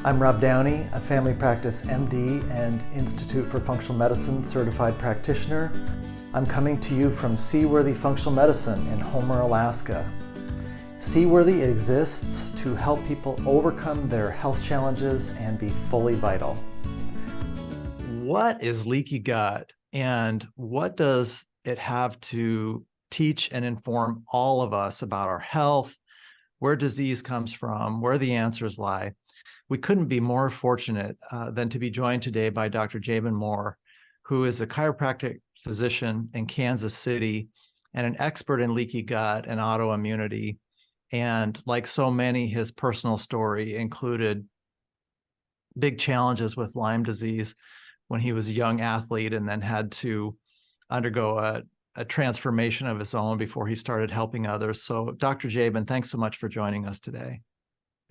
I'm Rob Downey, a family practice MD and Institute for Functional Medicine certified practitioner. I'm coming to you from Seaworthy Functional Medicine in Homer, Alaska. Seaworthy exists to help people overcome their health challenges and be fully vital. What is leaky gut, and what does it have to teach and inform all of us about our health, where disease comes from, where the answers lie? We couldn't be more fortunate than to be joined today by Dr. Jaban Moore, who is a chiropractic physician in Kansas City and an expert in leaky gut and autoimmunity. And like so many, his personal story included big challenges with Lyme disease when he was a young athlete and then had to undergo a transformation of his own before he started helping others. So Dr. Jaban, thanks so much for joining us today.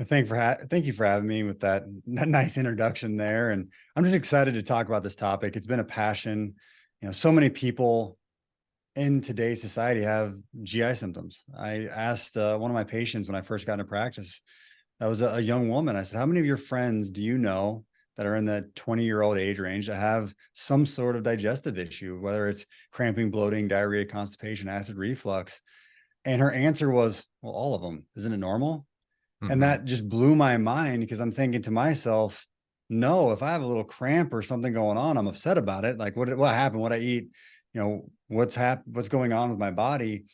Thank you for having me with that nice introduction there. And I'm just excited to talk about this topic. It's been a passion. So many people in today's society have GI symptoms. I asked one of my patients when I first got into practice, that was a young woman. I said, how many of your friends do you know that are in the 20-year-old age range that have some sort of digestive issue, whether it's cramping, bloating, diarrhea, constipation, acid reflux? And her answer was, well, all of them. Isn't it normal? And that just blew my mind, because I'm thinking to myself, no, if I have a little cramp or something going on, I'm upset about it. Like what happened? What I eat, what's going on with my body?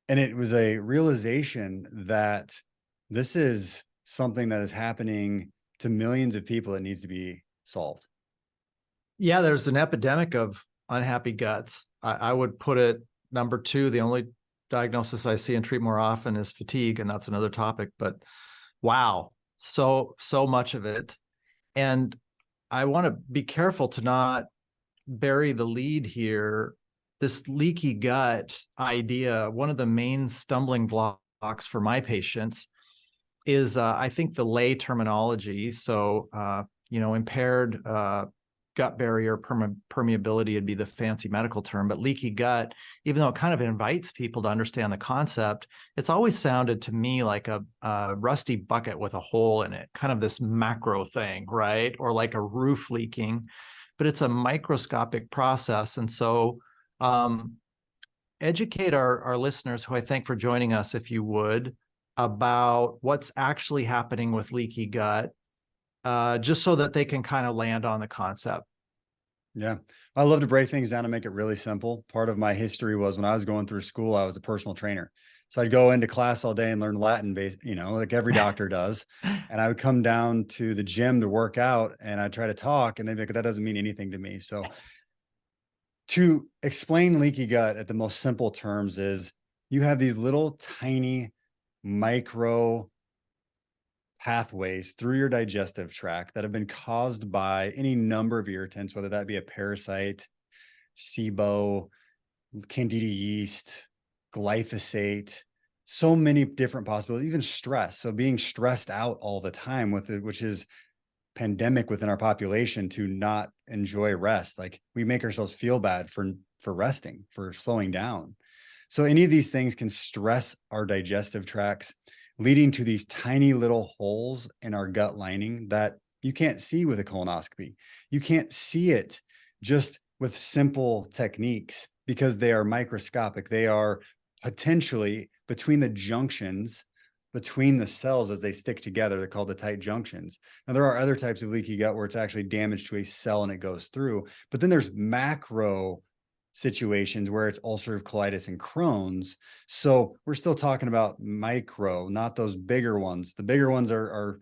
And it was a realization that this is something that is happening to millions of people that needs to be solved. Yeah, there's an epidemic of unhappy guts. I would put it number two. The only diagnosis I see and treat more often is fatigue, and that's another topic. But wow, so much of it. And I want to be careful to not bury the lead here. This leaky gut idea, one of the main stumbling blocks for my patients is, I think, the lay terminology. So, impaired gut barrier permeability would be the fancy medical term, but leaky gut, even though it kind of invites people to understand the concept, it's always sounded to me like a rusty bucket with a hole in it, kind of this macro thing, right? Or like a roof leaking, but it's a microscopic process. And so educate our listeners, who I thank for joining us, if you would, about what's actually happening with leaky gut, just so that they can kind of land on the concept. Yeah. I love to break things down and make it really simple. Part of my history was when I was going through school, I was a personal trainer. So I'd go into class all day and learn Latin based, like every doctor does. And I would come down to the gym to work out, and I'd try to talk, and they'd be like, that doesn't mean anything to me. So to explain leaky gut at the most simple terms is, you have these little tiny micro pathways through your digestive tract that have been caused by any number of irritants, whether that be a parasite, SIBO, candida yeast, glyphosate, so many different possibilities, even stress. So being stressed out all the time with it, which is pandemic within our population, to not enjoy rest. Like, we make ourselves feel bad for resting, for slowing down. So any of these things can stress our digestive tracts, leading to these tiny little holes in our gut lining that you can't see with a colonoscopy. You can't see it just with simple techniques, because they are microscopic. They are potentially between the junctions, between the cells as they stick together. They're called the tight junctions. Now, there are other types of leaky gut where it's actually damage to a cell and it goes through. But then there's macro situations where it's ulcerative colitis and Crohn's. So we're still talking about micro, not those bigger ones. The bigger ones are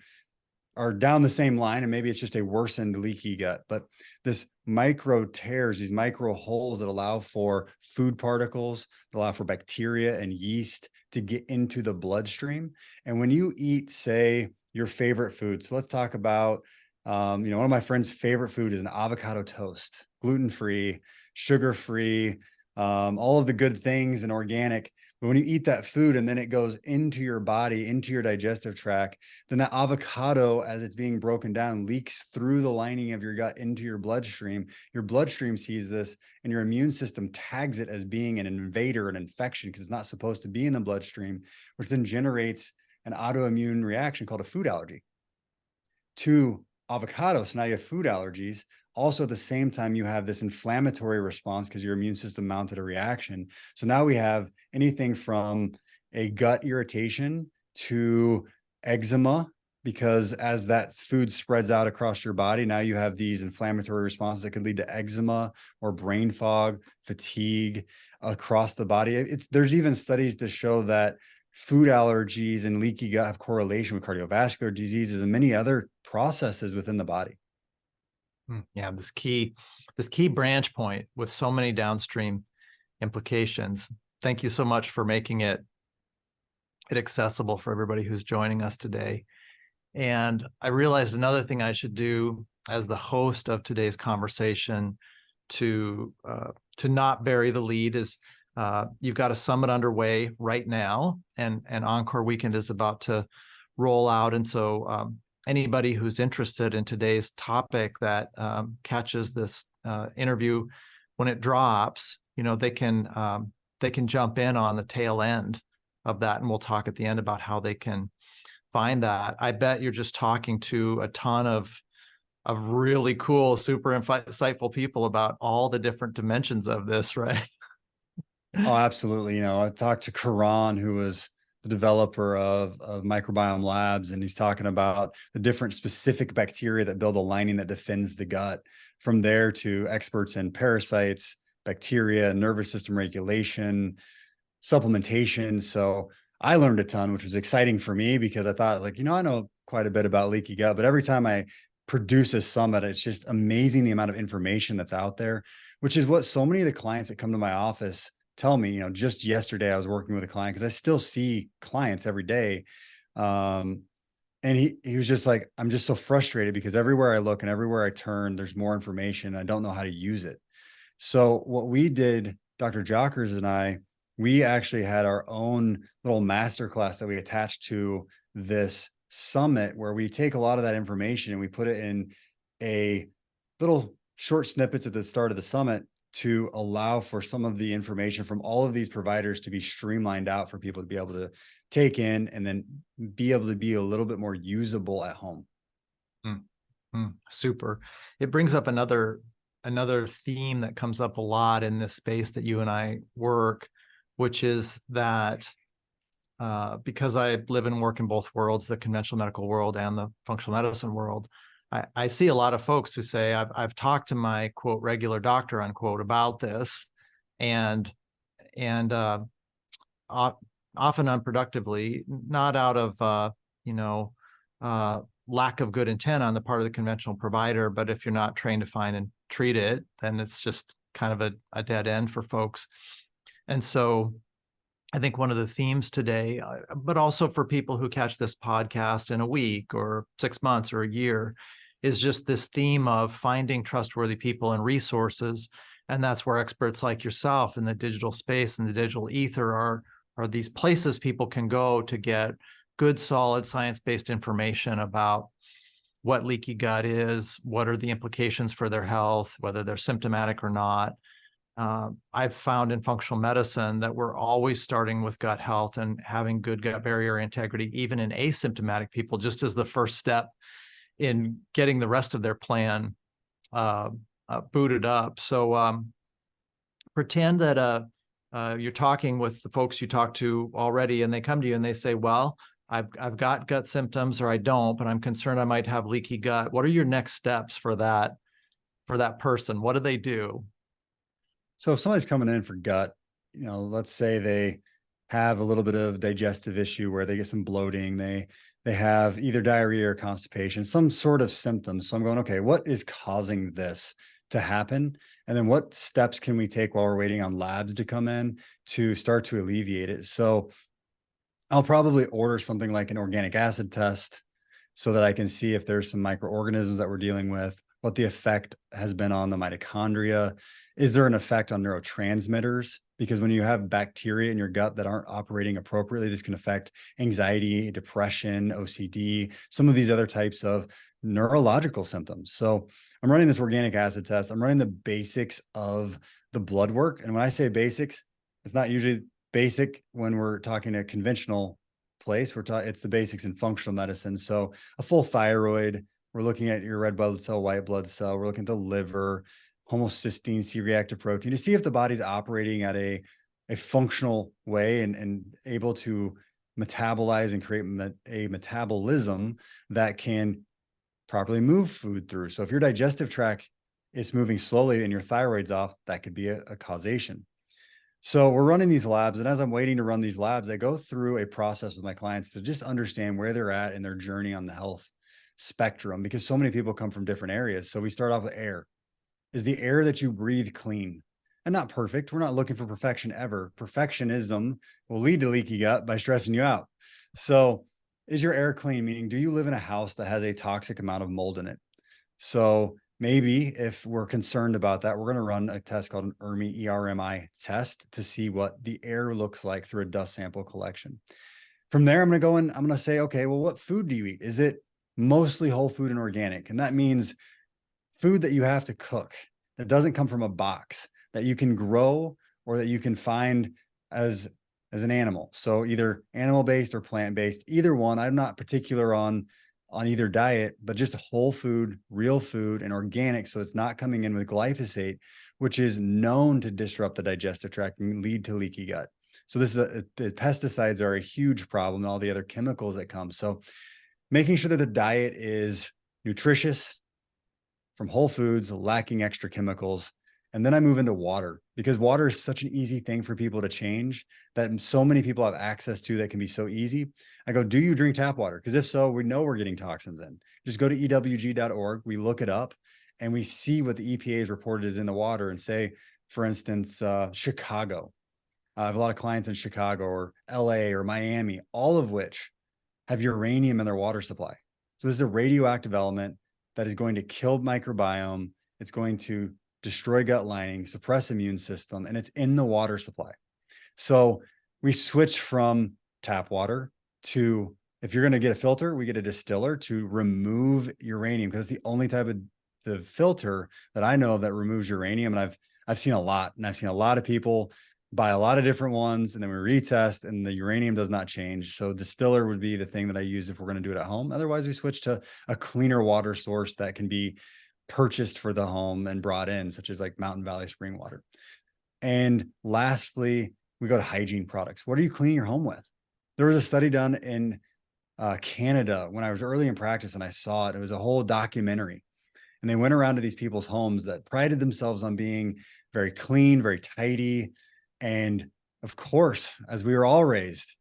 down the same line, and maybe it's just a worsened leaky gut. But this micro tears, these micro holes that allow for food particles, that allow for bacteria and yeast to get into the bloodstream. And when you eat, say, your favorite food, so let's talk about, one of my friend's favorite food is an avocado toast, gluten-free, sugar-free, all of the good things and organic. But when you eat that food and then it goes into your body, into your digestive tract, then that avocado, as it's being broken down, leaks through the lining of your gut into your bloodstream. Your bloodstream sees this, and your immune system tags it as being an invader, an infection, because it's not supposed to be in the bloodstream, which then generates an autoimmune reaction called a food allergy. to avocado. So now you have food allergies. Also, at the same time, you have this inflammatory response because your immune system mounted a reaction. So now we have anything from a gut irritation to eczema, because as that food spreads out across your body, now you have these inflammatory responses that could lead to eczema or brain fog, fatigue across the body. There's even studies to show that food allergies and leaky gut have correlation with cardiovascular diseases and many other processes within the body. Yeah, this key branch point with so many downstream implications. Thank you so much for making it accessible for everybody who's joining us today. And I realized another thing I should do as the host of today's conversation to not bury the lead is you've got a summit underway right now, and Encore Weekend is about to roll out. And so anybody who's interested in today's topic that catches this interview when it drops, they can jump in on the tail end of that, and we'll talk at the end about how they can find that. I bet you're just talking to a ton of really cool, super insightful people about all the different dimensions of this, right? Oh, absolutely. I talked to Karan, who was the developer of Microbiome Labs, and he's talking about the different specific bacteria that build a lining that defends the gut. From there to experts in parasites, bacteria, nervous system regulation, supplementation. So I learned a ton, which was exciting for me because I thought, I know quite a bit about leaky gut, but every time I produce a summit, it's just amazing the amount of information that's out there, which is what so many of the clients that come to my office tell me. Just yesterday I was working with a client, because I still see clients every day. And he was just like, I'm just so frustrated because everywhere I look and everywhere I turn, there's more information. I don't know how to use it. So what we did, Dr. Jockers and I, we actually had our own little masterclass that we attached to this summit, where we take a lot of that information and we put it in a little short snippets at the start of the summit to allow for some of the information from all of these providers to be streamlined out for people to be able to take in and then be able to be a little bit more usable at home. Super. It brings up another theme that comes up a lot in this space that you and I work, which is that because I live and work in both worlds, the conventional medical world and the functional medicine world, I see a lot of folks who say, I've talked to my quote regular doctor unquote about this, and often unproductively, not out of lack of good intent on the part of the conventional provider, but if you're not trained to find and treat it, then it's just kind of a dead end for folks. And so I think one of the themes today, but also for people who catch this podcast in a week or 6 months or a year, is just this theme of finding trustworthy people and resources. And that's where experts like yourself in the digital space and the digital ether are these places people can go to get good, solid, science-based information about what leaky gut is, what are the implications for their health, whether they're symptomatic or not. I've found in functional medicine that we're always starting with gut health and having good gut barrier integrity, even in asymptomatic people, just as the first step in getting the rest of their plan booted up. So pretend that you're talking with the folks you talked to already, and they come to you and they say, well, I've got gut symptoms, or I don't, but I'm concerned I might have leaky gut. What are your next steps for that person? What do they do? So if somebody's coming in for gut, let's say they have a little bit of digestive issue where they get some bloating, they have either diarrhea or constipation, some sort of symptoms. So I'm going, okay, what is causing this to happen? And then what steps can we take while we're waiting on labs to come in to start to alleviate it? So I'll probably order something like an organic acid test so that I can see if there's some microorganisms that we're dealing with, what the effect has been on the mitochondria. Is there an effect on neurotransmitters? Because when you have bacteria in your gut that aren't operating appropriately, this can affect anxiety, depression, OCD, some of these other types of neurological symptoms. So I'm running this organic acid test. I'm running the basics of the blood work. And when I say basics, it's not usually basic when we're talking a conventional place. It's the basics in functional medicine. So a full thyroid, We're looking at your red blood cell, white blood cell. We're looking at the liver, homocysteine, C-reactive protein to see if the body's operating at a functional way and able to metabolize and create a metabolism that can properly move food through. So if your digestive tract is moving slowly and your thyroid's off, that could be a causation. So we're running these labs, and as I'm waiting to run these labs, I go through a process with my clients to just understand where they're at in their journey on the health spectrum, because so many people come from different areas. So we start off with air. Is the air that you breathe clean? And not perfect. We're not looking for perfection ever. Perfectionism will lead to leaky gut by stressing you out. So is your air clean? Meaning, do you live in a house that has a toxic amount of mold in it? So maybe if we're concerned about that, we're going to run a test called an ERMI test to see what the air looks like through a dust sample collection. From there, I'm going to go and I'm going to say, okay, well, what food do you eat? Is it mostly whole food and organic? And that means food that you have to cook, that doesn't come from a box, that you can grow or that you can find as an animal. So either animal-based or plant-based, either one. I'm not particular on either diet, but just whole food, real food, and organic. So it's not coming in with glyphosate, which is known to disrupt the digestive tract and lead to leaky gut. So this is the pesticides are a huge problem, and all the other chemicals that come. So making sure that the diet is nutritious, from whole foods, lacking extra chemicals. And then I move into water, because water is such an easy thing for people to change, that so many people have access to, that can be so easy. I go, do you drink tap water? Because if so, we know we're getting toxins in. Just go to ewg.org. We look it up and we see what the EPA has reported is in the water, and say, for instance, Chicago. I have a lot of clients in Chicago or LA or Miami, all of which have uranium in their water supply. So this is a radioactive element that is going to kill microbiome. It's going to destroy gut lining, suppress immune system, and it's in the water supply. So we switch from tap water to, if you're going to get a filter, we get a distiller to remove uranium, because it's the only type of the filter that I know of that removes uranium. And I've seen a lot, and I've seen a lot of people buy a lot of different ones, and then we retest and the uranium does not change. So distiller would be the thing that I use if we're going to do it at home. Otherwise, we switch to a cleaner water source that can be purchased for the home and brought in, such as like Mountain Valley spring water. And lastly, we go to hygiene products. What are you cleaning your home with? There was a study done in Canada when I was early in practice, and I saw it. It was a whole documentary, and they went around to these people's homes that prided themselves on being very clean, very tidy. And of course, as we were all raised,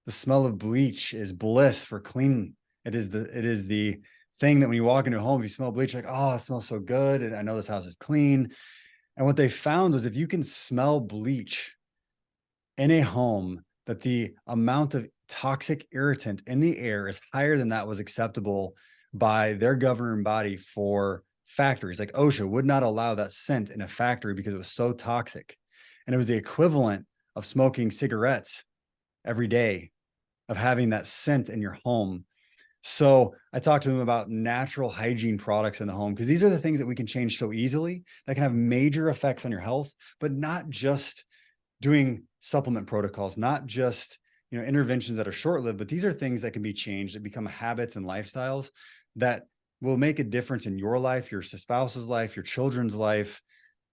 the smell of bleach is bliss for clean. It is the thing that when you walk into a home, if you smell bleach, like, oh, it smells so good, and I know this house is clean. And what they found was, if you can smell bleach in a home, that the amount of toxic irritant in the air is higher than that was acceptable by their governing body for factories. Like OSHA would not allow that scent in a factory because it was so toxic. And it was the equivalent of smoking cigarettes every day, of having that scent in your home. So I talked to them about natural hygiene products in the home, because these are the things that we can change so easily that can have major effects on your health, but not just doing supplement protocols, not just, interventions that are short-lived, but these are things that can be changed, that become habits and lifestyles that will make a difference in your life, your spouse's life, your children's life.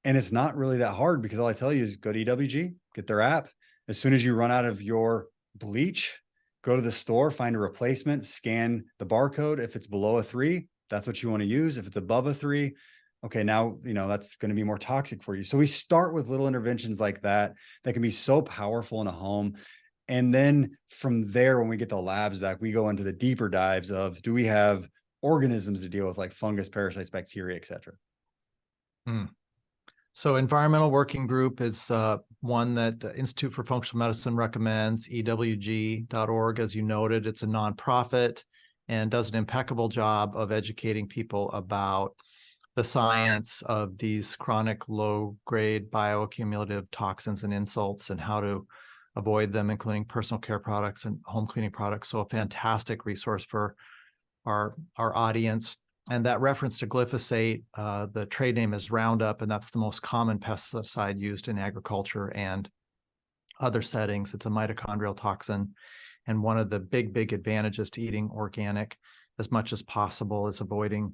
And it's not really that hard, because all I tell you is go to EWG, get their app. As soon as you run out of your bleach, go to the store, find a replacement, scan the barcode. If it's below a 3, that's what you want to use. If it's above a 3, okay, now, that's going to be more toxic for you. So we start with little interventions like that can be so powerful in a home. And then from there, when we get the labs back, we go into the deeper dives of, do we have organisms to deal with, like fungus, parasites, bacteria, et cetera. So Environmental Working Group is one that Institute for Functional Medicine recommends, ewg.org. As you noted, it's a nonprofit and does an impeccable job of educating people about the science of these chronic low-grade bioaccumulative toxins and insults, and how to avoid them, including personal care products and home cleaning products. So a fantastic resource for our audience. And that reference to glyphosate, the trade name is Roundup, and that's the most common pesticide used in agriculture and other settings. It's a mitochondrial toxin. And one of the big advantages to eating organic as much as possible is avoiding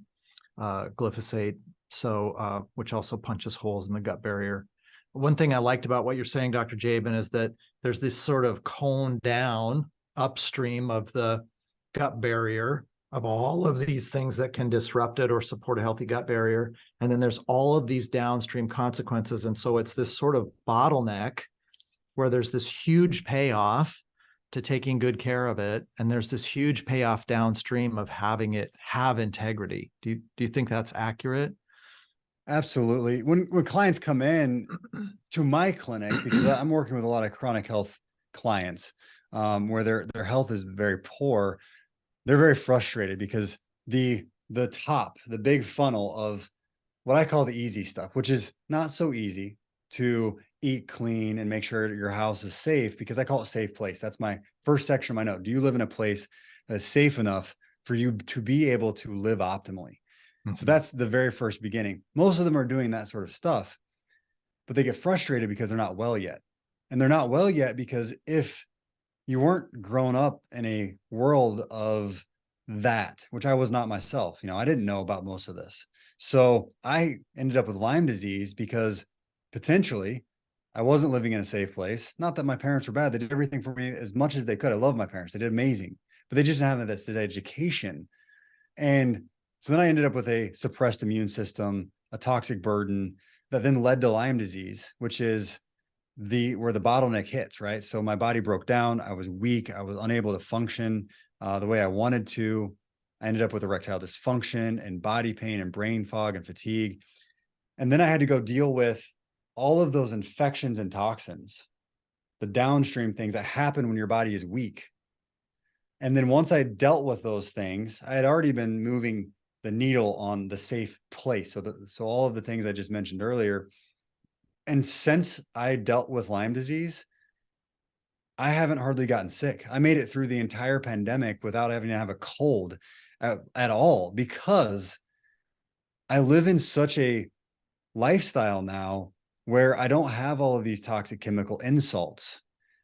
glyphosate, so which also punches holes in the gut barrier. One thing I liked about what you're saying, Dr. Jaban, is that there's this sort of cone down upstream of the gut barrier of all of these things that can disrupt it or support a healthy gut barrier. And then there's all of these downstream consequences. And so it's this sort of bottleneck where there's this huge payoff to taking good care of it. And there's this huge payoff downstream of having it have integrity. Do you think that's accurate? Absolutely. When clients come in to my clinic, because I'm working with a lot of chronic health clients, where their health is very poor, they're very frustrated because the big funnel of what I call the easy stuff, which is not so easy to eat clean and make sure your house is safe, because I call it safe place. That's my first section of my note. Do you live in a place that is safe enough for you to be able to live optimally? So that's the very first beginning. Most of them are doing that sort of stuff, but they get frustrated because they're not well yet. And they're not well yet because if you weren't grown up in a world of that, which I was not myself, I didn't know about most of this. So I ended up with Lyme disease because potentially I wasn't living in a safe place. Not that my parents were bad. They did everything for me as much as they could. I love my parents. They did amazing, but they just didn't have this education. And so then I ended up with a suppressed immune system, a toxic burden that then led to Lyme disease, which is where the bottleneck hits, right? So my body broke down. I was weak. I was unable to function the way I wanted to. I ended up with erectile dysfunction and body pain and brain fog and fatigue. And then I had to go deal with all of those infections and toxins, the downstream things that happen when your body is weak. And then once I dealt with those things, I had already been moving the needle on the safe place. So all of the things I just mentioned earlier. And since I dealt with Lyme disease, I haven't hardly gotten sick. I made it through the entire pandemic without having to have a cold at all, because I live in such a lifestyle now where I don't have all of these toxic chemical insults.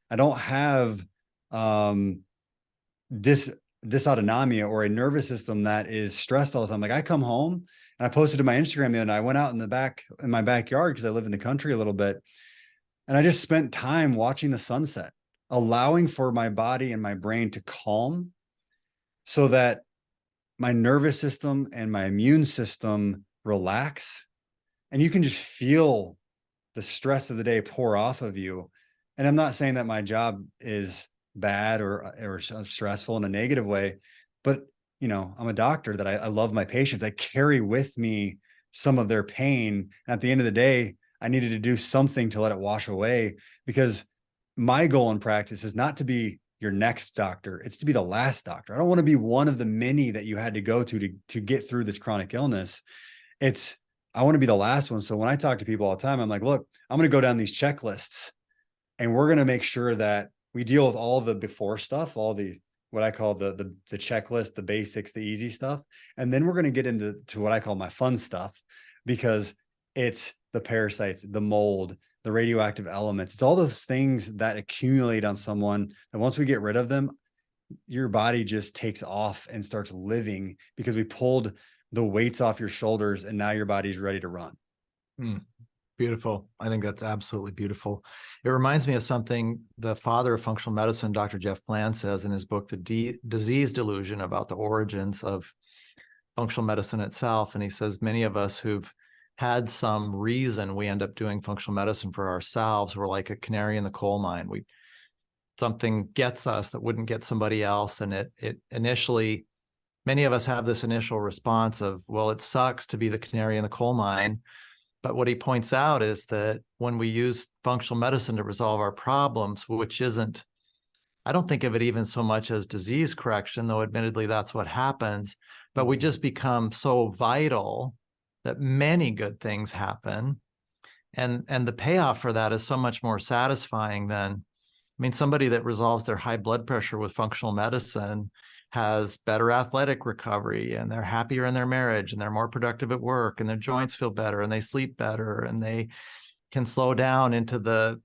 I don't have dysautonomia or a nervous system that is stressed all the time. Like I come home and I posted to my Instagram the other night. I went out in my backyard because I live in the country a little bit. And I just spent time watching the sunset, allowing for my body and my brain to calm so that my nervous system and my immune system relax. And you can just feel the stress of the day pour off of you. And I'm not saying that my job is bad or stressful in a negative way, but I'm a doctor that I love my patients. I carry with me some of their pain. And at the end of the day, I needed to do something to let it wash away, because my goal in practice is not to be your next doctor. It's to be the last doctor. I don't want to be one of the many that you had to go to get through this chronic illness. I want to be the last one. So when I talk to people all the time, I'm like, look, I'm going to go down these checklists and we're going to make sure that we deal with all the before stuff, all the, what I call the checklist, the basics, the easy stuff. And then we're going to get into what I call my fun stuff, because it's the parasites, the mold, the radioactive elements. It's all those things that accumulate on someone that once we get rid of them, your body just takes off and starts living, because we pulled the weights off your shoulders and now your body's ready to run. Beautiful. I think that's absolutely beautiful. It reminds me of something the father of functional medicine, Dr. Jeff Bland, says in his book, The Disease Delusion, about the origins of functional medicine itself. And he says many of us who've had some reason we end up doing functional medicine for ourselves, we're like a canary in the coal mine. Something gets us that wouldn't get somebody else. And it initially, many of us have this initial response of, well, it sucks to be the canary in the coal mine. But what he points out is that when we use functional medicine to resolve our problems, which isn't, I don't think of it even so much as disease correction, though admittedly that's what happens, but we just become so vital that many good things happen. And the payoff for that is so much more satisfying than, somebody that resolves their high blood pressure with functional medicine has better athletic recovery, and they're happier in their marriage, and they're more productive at work, and their joints feel better, and they sleep better, and they can slow down into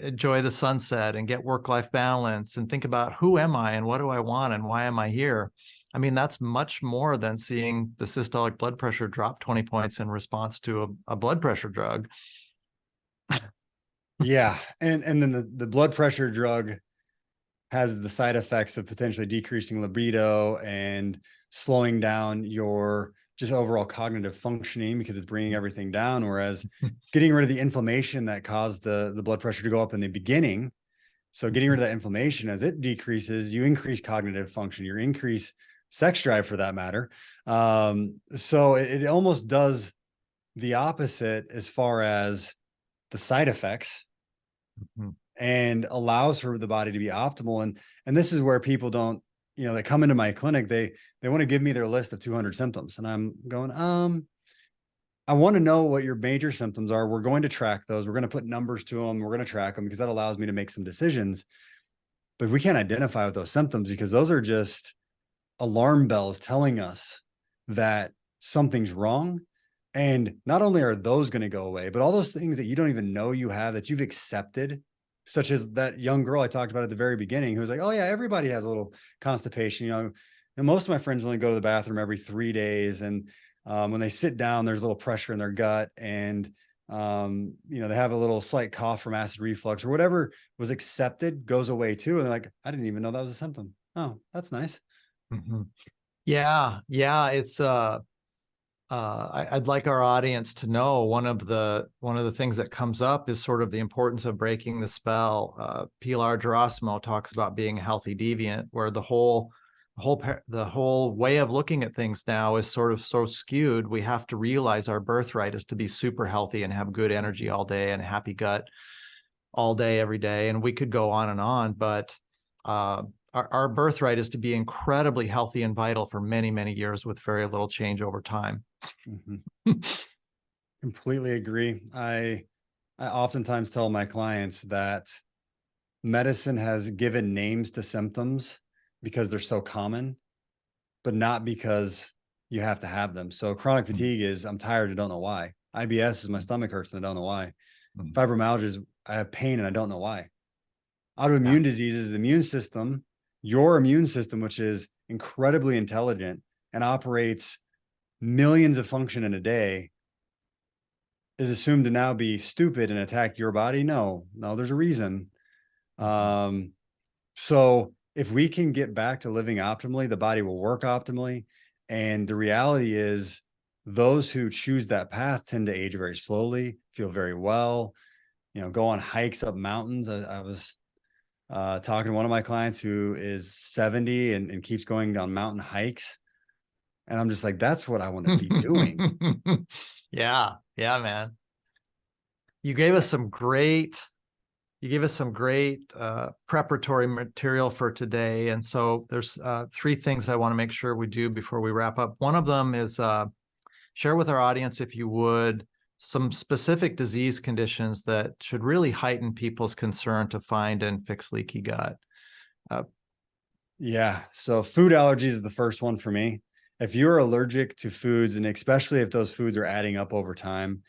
enjoy the sunset and get work-life balance and think about, who am I and what do I want and why am I here? I mean, that's much more than seeing the systolic blood pressure drop 20 points in response to a blood pressure drug. Yeah. And then the blood pressure drug has the side effects of potentially decreasing libido and slowing down your just overall cognitive functioning because it's bringing everything down. Whereas getting rid of the inflammation that caused the blood pressure to go up in the beginning. So getting rid of that inflammation, as it decreases, you increase cognitive function, you increase sex drive for that matter. So it almost does the opposite as far as the side effects. And allows for the body to be optimal. And this is where people don't, they come into my clinic, they want to give me their list of 200 symptoms. And I'm going, I want to know what your major symptoms are. We're going to track those. We're going to put numbers to them. We're going to track them because that allows me to make some decisions. But we can't identify with those symptoms because those are just alarm bells telling us that something's wrong. And not only are those going to go away, but all those things that you don't even know you have that you've accepted, such as that young girl I talked about at the very beginning, who was like, oh yeah, everybody has a little constipation. And most of my friends only go to the bathroom every 3 days. And when they sit down, there's a little pressure in their gut, and they have a little slight cough from acid reflux or whatever was accepted goes away too. And they're like, I didn't even know that was a symptom. Oh, that's nice. Yeah. It's I'd like our audience to know one of the things that comes up is sort of the importance of breaking the spell. Pilar Gerasimo talks about being a healthy deviant, where the whole way of looking at things now is sort of so skewed. We have to realize our birthright is to be super healthy and have good energy all day and a happy gut all day, every day. And we could go on, but our birthright is to be incredibly healthy and vital for many, many years with very little change over time. Completely agree. I oftentimes tell my clients that medicine has given names to symptoms because they're so common, but not because you have to have them. So chronic fatigue is I'm tired and don't know why. IBS is my stomach hurts and I don't know why. Fibromyalgia is I have pain and I don't know why. Autoimmune diseases, the immune system, your immune system, which is incredibly intelligent and operates millions of function in a day, is assumed to now be stupid and attack your body. No, there's a reason. So if we can get back to living optimally, the body will work optimally. And the reality is those who choose that path tend to age very slowly, feel very well, go on hikes up mountains. I was talking to one of my clients who is 70 and keeps going on mountain hikes. And I'm just like, that's what I want to be doing. Yeah, man. You gave us some great preparatory material for today. And so there's 3 things I want to make sure we do before we wrap up. One of them is share with our audience, if you would, some specific disease conditions that should really heighten people's concern to find and fix leaky gut. Yeah. So food allergies is the first one for me. If you're allergic to foods, and especially if those foods are adding up over time,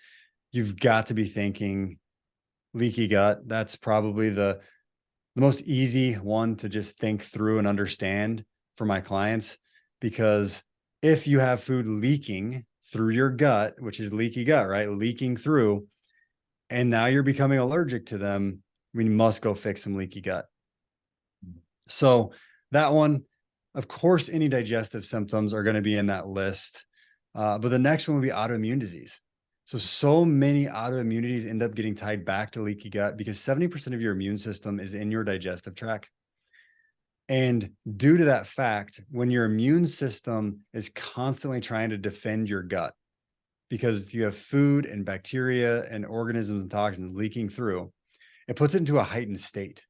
you've got to be thinking leaky gut. That's probably the most easy one to just think through and understand for my clients, because if you have food leaking through your gut, which is leaky gut, right? Leaking through, and now you're becoming allergic to them, we must go fix some leaky gut. So that one, of course, any digestive symptoms are going to be in that list. But the next one would be autoimmune disease. So many autoimmunities end up getting tied back to leaky gut because 70% of your immune system is in your digestive tract. And due to that fact, when your immune system is constantly trying to defend your gut, because you have food and bacteria and organisms and toxins leaking through, it puts it into a heightened state.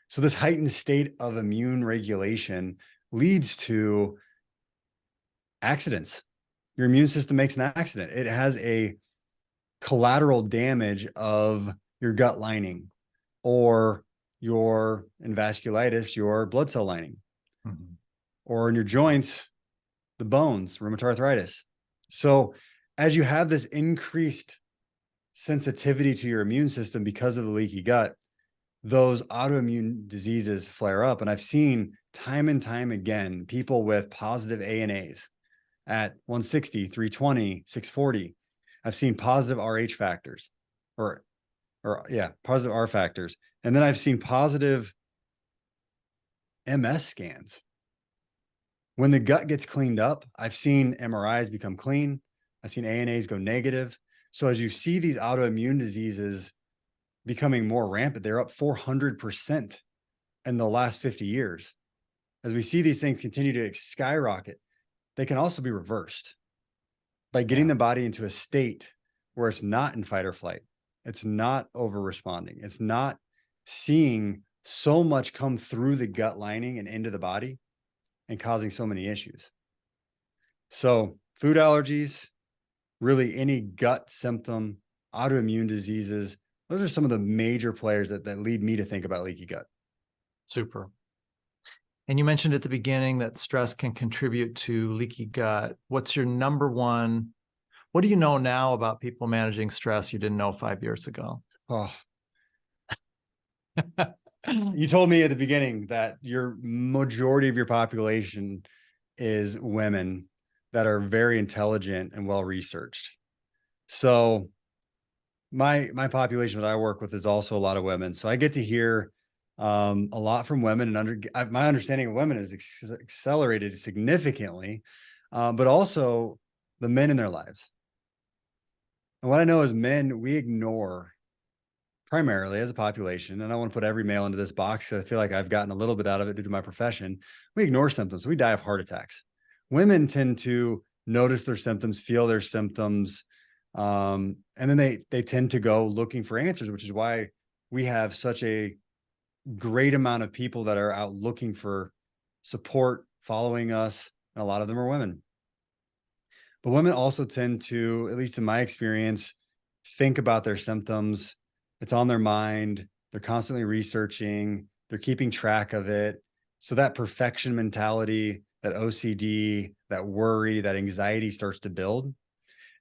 So this heightened state of immune regulation leads to accidents. Your immune system makes an accident. It has a collateral damage of your gut lining or your in vasculitis, your blood cell lining, or in your joints, the bones, rheumatoid arthritis. So as you have this increased sensitivity to your immune system because of the leaky gut, those autoimmune diseases flare up. And I've seen time and time again, people with positive ANAs at 160, 320, 640. I've seen positive RH factors or yeah, positive R factors. And then I've seen positive MS scans. When the gut gets cleaned up, I've seen MRIs become clean. I've seen ANAs go negative. So as you see these autoimmune diseases becoming more rampant, they're up 400% in the last 50 years. As we see these things continue to skyrocket, they can also be reversed by getting the body into a state where it's not in fight or flight. It's not over responding. It's not seeing so much come through the gut lining and into the body and causing so many issues. So food allergies, really any gut symptom, autoimmune diseases, those are some of the major players that lead me to think about leaky gut. Super. And you mentioned at the beginning that stress can contribute to leaky gut. What's your number one? What do you know now about people managing stress you didn't know 5 years ago? Oh, you told me at the beginning that your majority of your population is women that are very intelligent and well-researched. So my population that I work with is also a lot of women. So I get to hear a lot from women, and my understanding of women is accelerated significantly, but also the men in their lives. And what I know is men, we ignore primarily as a population, and I want to put every male into this box because I feel like I've gotten a little bit out of it due to my profession. We ignore symptoms. We die of heart attacks. Women tend to notice their symptoms, feel their symptoms, and then they tend to go looking for answers, which is why we have such a great amount of people that are out looking for support, following us, and a lot of them are women. But women also tend to, at least in my experience, think about their symptoms. It's on their mind. They're constantly researching. They're keeping track of it. So that perfection mentality, that OCD, that worry, that anxiety starts to build.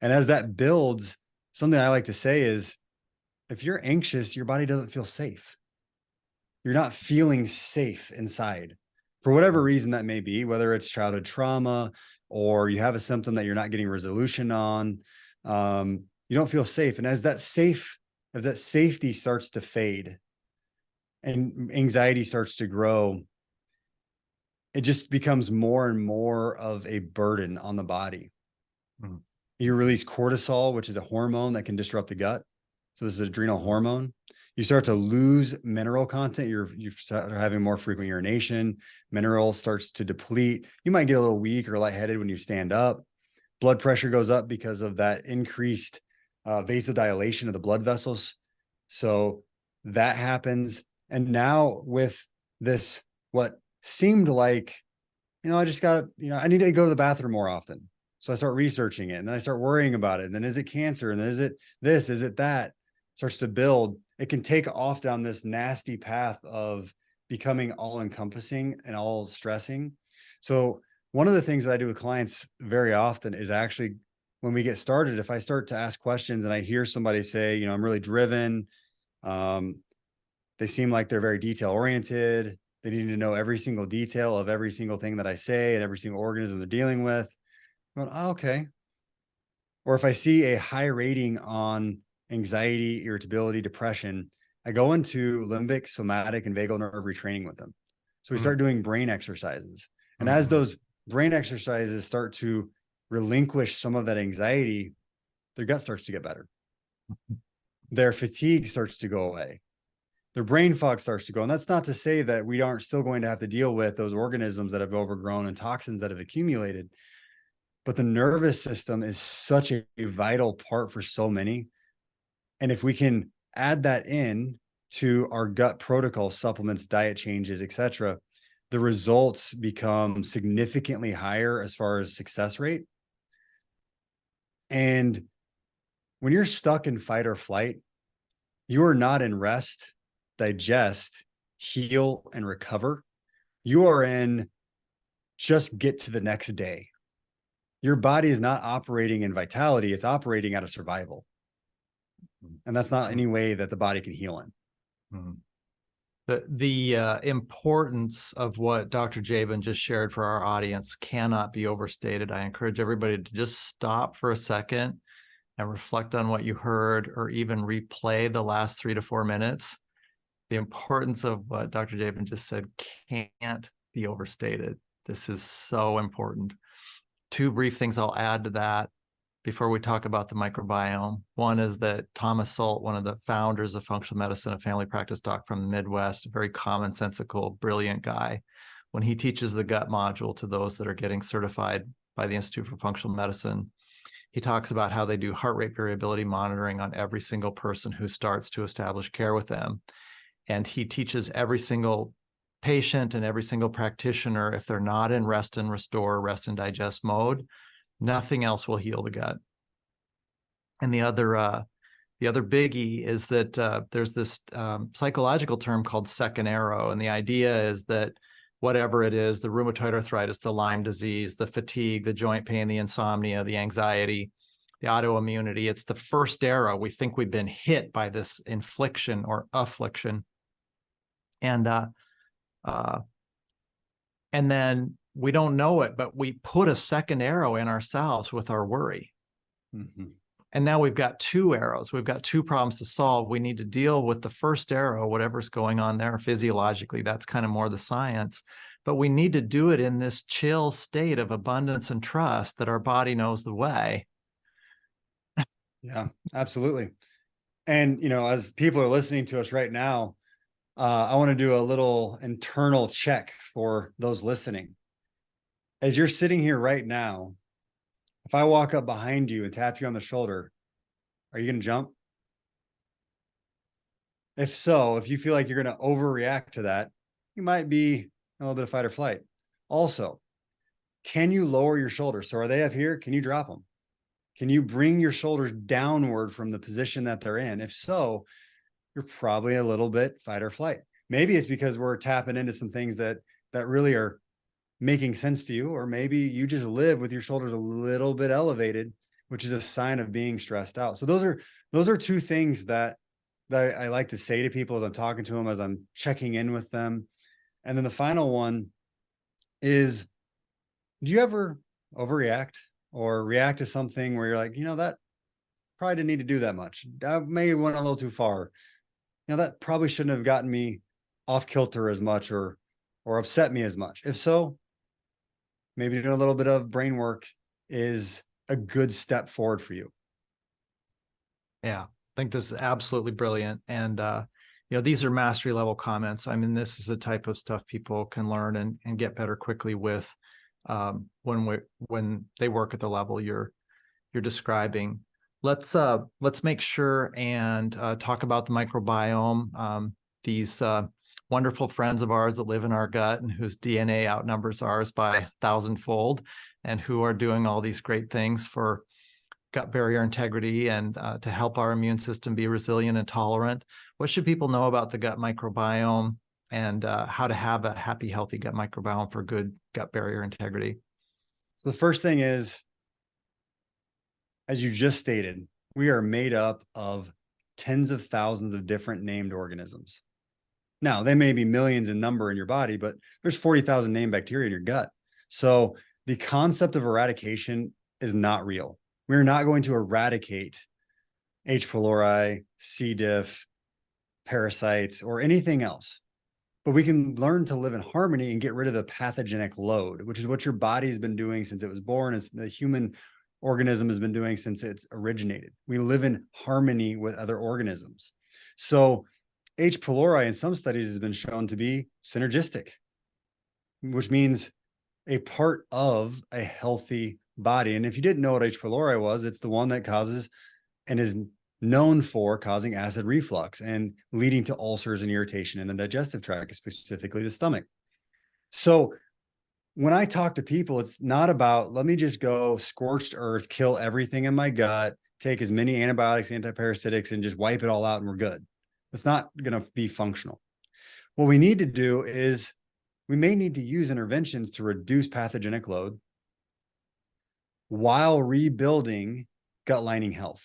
And as that builds, something I like to say is, if you're anxious, your body doesn't feel safe. You're not feeling safe inside for whatever reason that may be, whether it's childhood trauma or you have a symptom that you're not getting resolution on. You don't feel safe. And as that safety starts to fade and anxiety starts to grow, it just becomes more and more of a burden on the body. Mm. You release cortisol, which is a hormone that can disrupt the gut. So this is adrenal hormone. You start to lose mineral content. You start having more frequent urination. Mineral starts to deplete. You might get a little weak or lightheaded when you stand up. Blood pressure goes up because of that increased vasodilation of the blood vessels. So that happens. And now with this, what seemed like, I just got, I need to go to the bathroom more often. So I start researching it, and then I start worrying about it. And then is it cancer? And then is it this? Is it that? Starts to build. It can take off down this nasty path of becoming all encompassing and all stressing. So one of the things that I do with clients very often is actually, when we get started, if I start to ask questions and I hear somebody say, I'm really driven, they seem like they're very detail oriented. They need to know every single detail of every single thing that I say and every single organism they're dealing with. I'm going, oh, okay. Or if I see a high rating on anxiety, irritability, depression, I go into limbic, somatic, and vagal nerve retraining with them. So we start doing brain exercises. And as those brain exercises start to relinquish some of that anxiety, their gut starts to get better. Their fatigue starts to go away. Their brain fog starts to go. And that's not to say that we aren't still going to have to deal with those organisms that have overgrown and toxins that have accumulated. But the nervous system is such a vital part for so many. And if we can add that in to our gut protocol, supplements, diet changes, etc., the results become significantly higher as far as success rate. And when you're stuck in fight or flight, you are not in rest, digest, heal, and recover. You are in just get to the next day. Your body is not operating in vitality. It's operating out of survival. And that's not any way that the body can heal in. The importance of what Dr. Jaban just shared for our audience cannot be overstated. I encourage everybody to just stop for a second and reflect on what you heard, or even replay the last 3 to 4 minutes. The importance of what Dr. Jaban just said can't be overstated. This is so important. 2 brief things I'll add to that before we talk about the microbiome. One is that Thomas Salt, one of the founders of functional medicine, a family practice doc from the Midwest, a very commonsensical, brilliant guy, when he teaches the gut module to those that are getting certified by the Institute for Functional Medicine, he talks about how they do heart rate variability monitoring on every single person who starts to establish care with them. And he teaches every single patient and every single practitioner, if they're not in rest and restore, rest and digest mode, nothing else will heal the gut. And the other biggie is that there's this psychological term called second arrow. And the idea is that whatever it is, the rheumatoid arthritis, the Lyme disease, the fatigue, the joint pain, the insomnia, the anxiety, the autoimmunity, it's the first arrow. We think we've been hit by this infliction or affliction. And then we don't know it, but we put a second arrow in ourselves with our worry. Mm-hmm. And now we've got 2 arrows. We've got 2 problems to solve. We need to deal with the first arrow, whatever's going on there physiologically. That's kind of more the science. But we need to do it in this chill state of abundance and trust that our body knows the way. Yeah, absolutely. And, as people are listening to us right now, I want to do a little internal check for those listening. As you're sitting here right now, if I walk up behind you and tap you on the shoulder, are you going to jump? If so, if you feel like you're going to overreact to that, you might be a little bit of fight or flight. Also, can you lower your shoulders? So are they up here? Can you drop them? Can you bring your shoulders downward from the position that they're in? If so, you're probably a little bit fight or flight. Maybe it's because we're tapping into some things that really are making sense to you, or maybe you just live with your shoulders a little bit elevated, which is a sign of being stressed out. So those are 2 things that I like to say to people as I'm talking to them, as I'm checking in with them. And then the final one is, do you ever overreact or react to something where you're like, that probably didn't need to do that much. I may went a little too far. That probably shouldn't have gotten me off kilter as much or upset me as much. If so, maybe doing a little bit of brain work is a good step forward for you. Yeah, I think this is absolutely brilliant. And, these are mastery level comments. I mean, this is the type of stuff people can learn and get better quickly with when they work at the level you're describing. Let's make sure and talk about the microbiome. These wonderful friends of ours that live in our gut and whose DNA outnumbers ours by 1,000-fold, and who are doing all these great things for gut barrier integrity and to help our immune system be resilient and tolerant. What should people know about the gut microbiome and how to have a happy, healthy gut microbiome for good gut barrier integrity? So the first thing is, as you just stated, we are made up of tens of thousands of different named organisms. Now, they may be millions in number in your body, but there's 40,000 named bacteria in your gut. So the concept of eradication is not real. We're not going to eradicate H. pylori, C. diff, parasites, or anything else. But we can learn to live in harmony and get rid of the pathogenic load, which is what your body has been doing since it was born. It's the human organism has been doing since it's originated. We live in harmony with other organisms. So H. pylori in some studies has been shown to be synergistic, which means a part of a healthy body. And if you didn't know what H. pylori was, it's the one that causes and is known for causing acid reflux and leading to ulcers and irritation in the digestive tract, specifically the stomach. So when I talk to people, it's not about, let me just go scorched earth, kill everything in my gut, take as many antibiotics, antiparasitics, and just wipe it all out and we're good. It's not going to be functional. What we need to do is we may need to use interventions to reduce pathogenic load while rebuilding gut lining health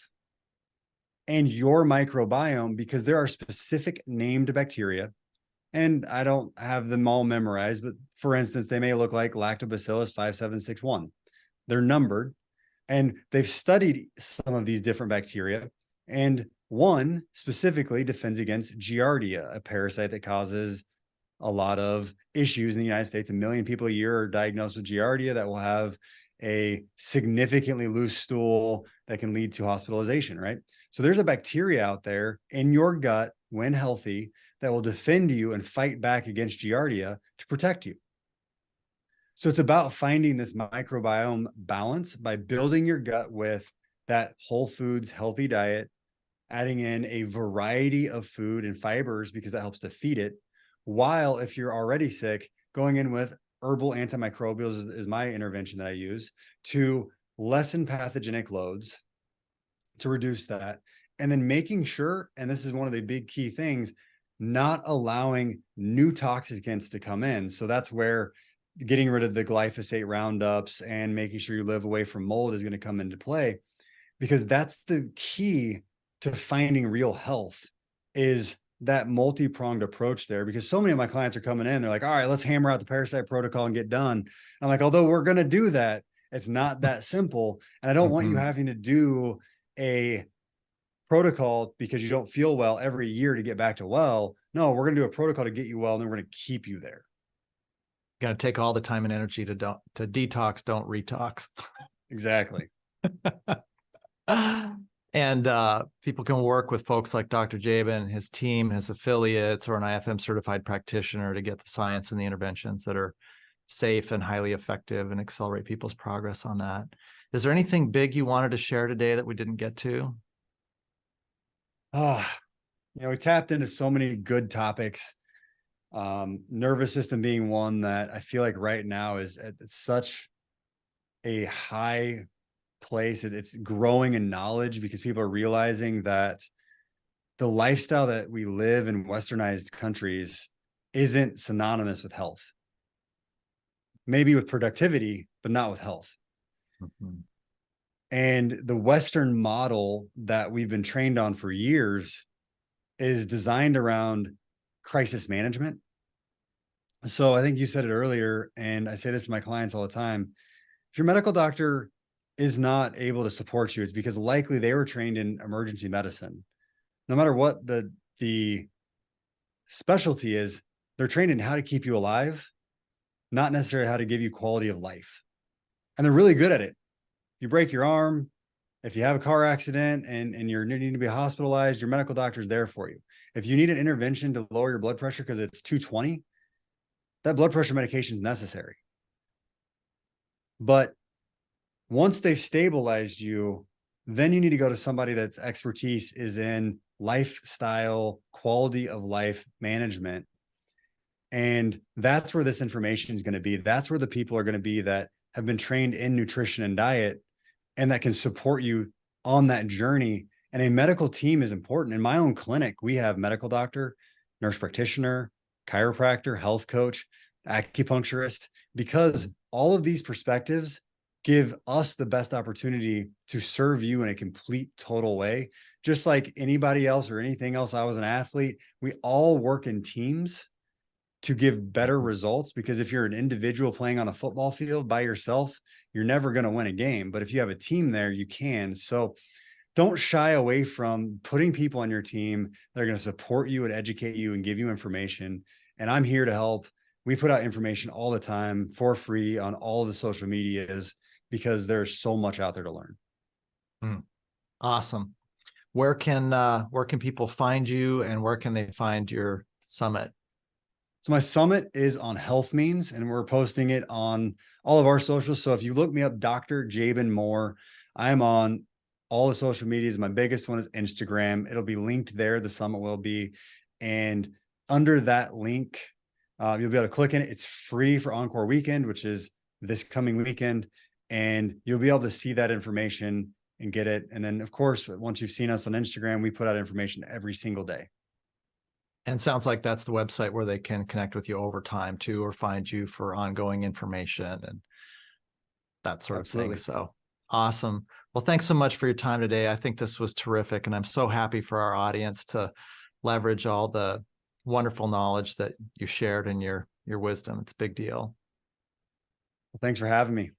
and your microbiome, because there are specific named bacteria And I don't have them all memorized, but for instance, they may look like Lactobacillus 5761. They're numbered, and they've studied some of these different bacteria. And one specifically defends against Giardia, a parasite that causes a lot of issues in the United States. 1 million people a year are diagnosed with Giardia that will have a significantly loose stool that can lead to hospitalization, right? So there's a bacteria out there in your gut when healthy that will defend you and fight back against Giardia to protect you. So it's about finding this microbiome balance by building your gut with that whole foods, healthy diet, adding in a variety of food and fibers because that helps to feed it. While if you're already sick, going in with herbal antimicrobials is my intervention that I use to lessen pathogenic loads, to reduce that. And then making sure, and this is one of the big key things, not allowing new toxicants to come in. So that's where getting rid of the glyphosate roundups and making sure you live away from mold is going to come into play, because that's the key to finding real health, is that multi-pronged approach there. Because so many of my clients are coming in, they're like, all right, let's hammer out the parasite protocol and get done. I'm like, although we're going to do that, it's not that simple. And I don't want you having to do a protocol because you don't feel well every year to get back to well. No, we're going to do a protocol to get you well, and then we're going to keep you there. Got to take all the time and energy to detox, don't retox. Exactly. And people can work with folks like Dr. Jaban, his team, his affiliates, or an IFM certified practitioner to get the science and the interventions that are safe and highly effective and accelerate people's progress on that. Is there anything big you wanted to share today that we didn't get to? We tapped into so many good topics. Nervous system being one that I feel like right now is at such a high place. It's growing in knowledge because people are realizing that the lifestyle that we live in westernized countries isn't synonymous with health. Maybe with productivity, but not with health. And the Western model that we've been trained on for years is designed around crisis management. So I think you said it earlier, and I say this to my clients all the time. If your medical doctor is not able to support you, it's because likely they were trained in emergency medicine. No matter what the specialty is, they're trained in how to keep you alive, not necessarily how to give you quality of life. And they're really good at it. If you break your arm, if you have a car accident and you're needing to be hospitalized, your medical doctor is there for you. If you need an intervention to lower your blood pressure because it's 220, that blood pressure medication is necessary. But once they've stabilized you, then you need to go to somebody that's expertise is in lifestyle, quality of life management. And that's where this information is going to be. That's where the people are going to be that have been trained in nutrition and diet and that can support you on that journey. And a medical team is important. In my own clinic, we have medical doctor, nurse practitioner, chiropractor, health coach, acupuncturist, because all of these perspectives give us the best opportunity to serve you in a complete, total way. Just like anybody else or anything else, I was an athlete. We all work in teams to give better results, because if you're an individual playing on a football field by yourself, you're never going to win a game. But if you have a team there, you can. So don't shy away from putting people on your team that are going to support you and educate you and give you information. And I'm here to help. We put out information all the time for free on all the social medias because there's so much out there to learn. Awesome. Where can people find you, and where can they find your summit? So my summit is on Health Means, and we're posting it on all of our socials. So if you look me up, Dr. Jaban Moore, I'm on all the social medias. My biggest one is Instagram. It'll be linked there. The summit will be. And under that link, you'll be able to click in it. It's free for Encore Weekend, which is this coming weekend. And you'll be able to see that information and get it. And then, of course, once you've seen us on Instagram, we put out information every single day. And sounds like that's the website where they can connect with you over time too, or find you for ongoing information and that sort of thing. So awesome. Well, thanks so much for your time today. I think this was terrific, and I'm so happy for our audience to leverage all the wonderful knowledge that you shared and your wisdom. It's a big deal. Well, thanks for having me.